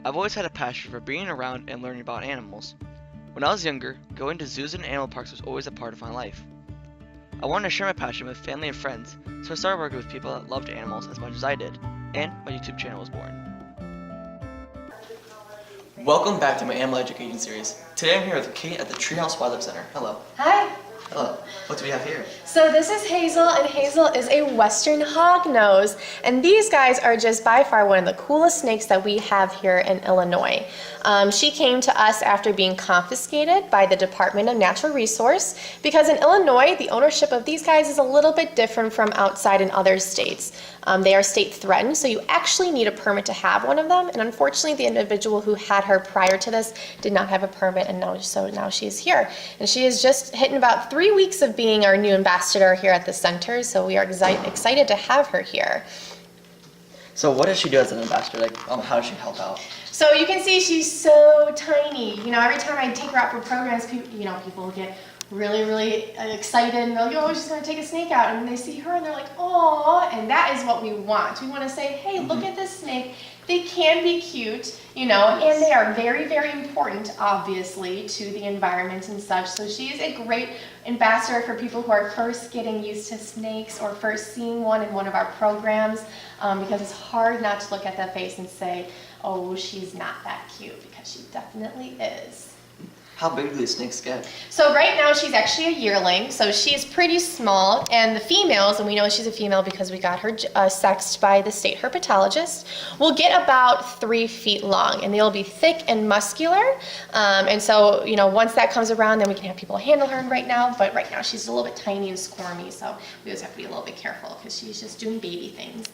I've always had a passion for being around and learning about animals. When I was younger, going to zoos and animal parks was always a part of my life. I wanted to share my passion with family and friends, so I started working with people that loved animals as much as I did, and my YouTube channel was born. Welcome back to my animal education series. Today I'm here with Kate at the Treehouse Wildlife Center. Hello. Hi. Hello. What do we have here? So this is Hazel, and Hazel is a Western Hognose, and these guys are just by far one of the coolest snakes that we have here in Illinois. She came to us after being confiscated by the Department of Natural Resource because in Illinois, the ownership of these guys is a little bit different from outside in other states. They are state threatened, so you actually need a permit to have one of them, and unfortunately the individual who had her prior to this did not have a permit, and now she is here. And she is just hitting about 3 weeks of being our new ambassador here at the center, so we are excited to have her here. So what does she do as an ambassador? How does she help out? So you can see she's so tiny. You know, every time I take her out for programs, people get really excited and they're like, oh, she's going to take a snake out. And they see her and they're like, oh, and that is what we want. We want to say, hey, look at this snake. They can be cute, and they are very important, obviously, to the environment and such. So she is a great ambassador for people who are first getting used to snakes or first seeing one in one of our programs, because it's hard not to look at that face and say, oh, she's not that cute, because she definitely is. How big do these snakes get? So right now she's actually a yearling, so she's pretty small, and the females, and we know she's a female because we got her sexed by the state herpetologist, will get about 3 feet long, and they'll be thick and muscular, and so, once that comes around, then we can have people handle her right now, but right now she's a little bit tiny and squirmy, so we always have to be a little bit careful because she's just doing baby things.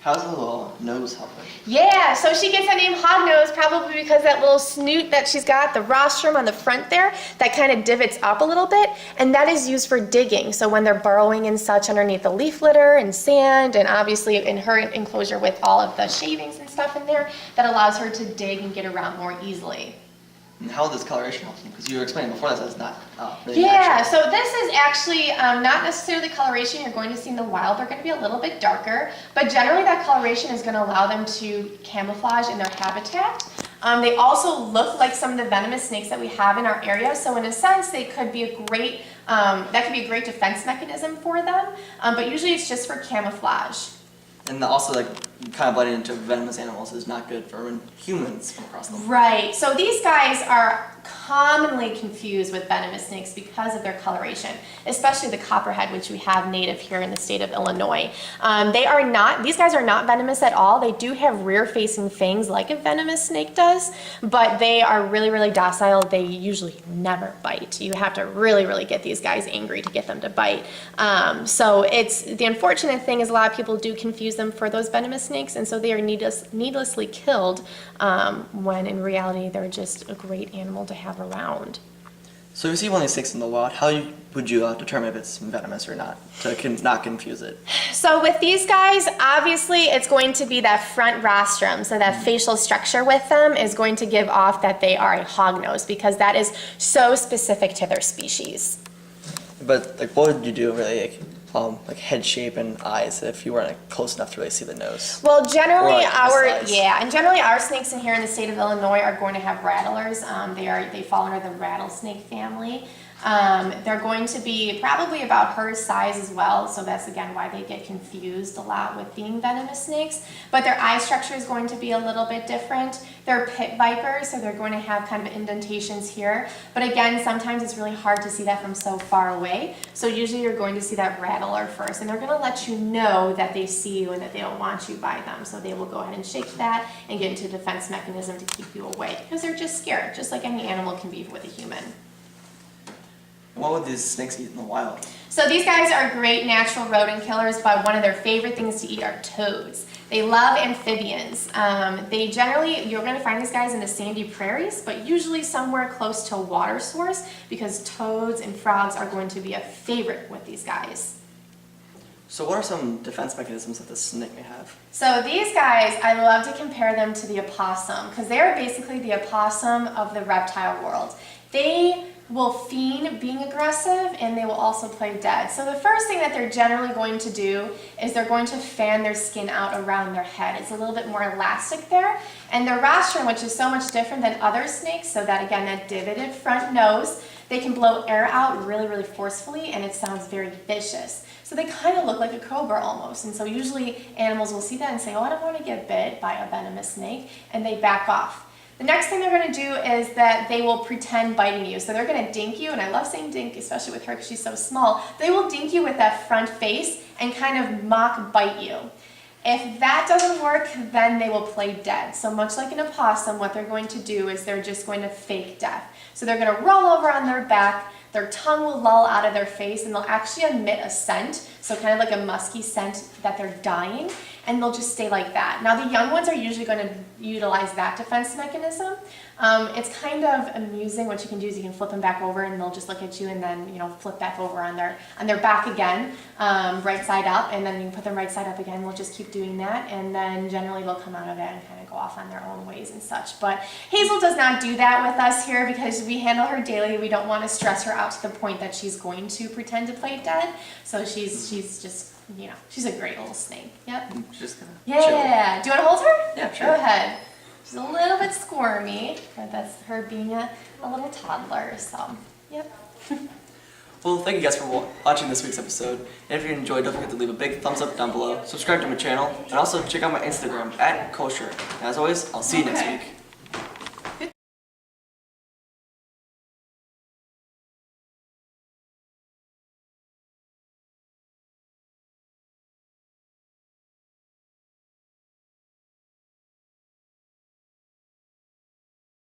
How's the little nose helping? Yeah, so she gets that name Hognose probably because that little snoot that she's got, the rostrum on the front there, that kind of divots up a little bit, and that is used for digging. So when they're burrowing and such underneath the leaf litter and sand, and obviously in her enclosure with all of the shavings and stuff in there, that allows her to dig and get around more easily. And how does coloration help them? Because you were explaining before that it's not really Yeah, natural. so this is actually not necessarily coloration you're going to see in the wild. They're going to be a little bit darker, but generally that coloration is going to allow them to camouflage in their habitat. They also look like some of the venomous snakes that we have in our area, so in a sense they could be a great, that could be a great defense mechanism for them, but usually it's just for camouflage. And also, kind of biting into venomous animals is not good for when humans come across them. Right. So these guys are commonly confused with venomous snakes because of their coloration, especially the copperhead, which we have native here in the state of Illinois. These guys are not venomous at all. They do have rear-facing fangs like a venomous snake does, but they are really docile. They usually never bite. You have to really get these guys angry to get them to bite. So the unfortunate thing is a lot of people do confuse them for those venomous snakes, and so they are needlessly killed when in reality they're just a great animal to have around. So if you see one of these snakes in the wild, how would you determine if it's venomous or not, to not confuse it? So with these guys, obviously it's going to be that front rostrum, so that facial structure with them is going to give off that they are a hognose, because that is so specific to their species. But what would you do really, like head shape and eyes, if you weren't close enough to really see the nose? Well, generally generally our snakes in here in the state of Illinois are going to have rattlers. They fall under the rattlesnake family. They're going to be probably about her size as well, so that's again why they get confused a lot with being venomous snakes. But their eye structure is going to be a little bit different. They're pit vipers, so they're going to have kind of indentations here. But again, sometimes it's really hard to see that from so far away. So usually you're going to see that rattler first, and they're going to let you know that they see you and that they don't want you by them. So they will go ahead and shake that and get into a defense mechanism to keep you away, because they're just scared, just like any animal can be with a human. What would these snakes eat in the wild? So these guys are great natural rodent killers, but one of their favorite things to eat are toads. They love amphibians. You're going to find these guys in the sandy prairies, but usually somewhere close to a water source, because toads and frogs are going to be a favorite with these guys. So what are some defense mechanisms that the snake may have? So these guys, I love to compare them to the opossum, because they are basically the opossum of the reptile world. They will feign being aggressive, and they will also play dead. So the first thing that they're generally going to do is they're going to fan their skin out around their head. It's a little bit more elastic there. And their rostrum, which is so much different than other snakes, so that again, that divoted front nose, they can blow air out really, really forcefully, and it sounds very vicious. So they kind of look like a cobra almost. And so usually animals will see that and say, oh, I don't want to get bit by a venomous snake, and they back off. The next thing they're going to do is that they will pretend biting you. So they're going to dink you, and I love saying dink, especially with her because she's so small. They will dink you with that front face and kind of mock bite you. If that doesn't work, then they will play dead. So much like an opossum, what they're going to do is they're just going to fake death. So they're going to roll over on their back, their tongue will loll out of their face, and they'll actually emit a scent, so kind of like a musky scent that they're dying, and they'll just stay like that. Now the young ones are usually going to utilize that defense mechanism. It's kind of amusing. What you can do is you can flip them back over, and they'll just look at you, and then flip back over on their back again, right side up, and then you can put them right side up again. We'll just keep doing that, and then generally they'll come out of it and kind of go off on their own ways and such. But Hazel does not do that with us here because we handle her daily. We don't want to stress her out to the point that she's going to pretend to play dead. So she's just, she's a great little snake. Yep. She's just gonna Yeah. Do you want to hold her? Yeah, sure. Go ahead. She's a little bit squirmy, but that's her being a little toddler. So, yep. Well, thank you guys for watching this week's episode. And if you enjoyed, don't forget to leave a big thumbs up down below, subscribe to my channel, and also check out my Instagram @kosher. And as always, I'll see you next week.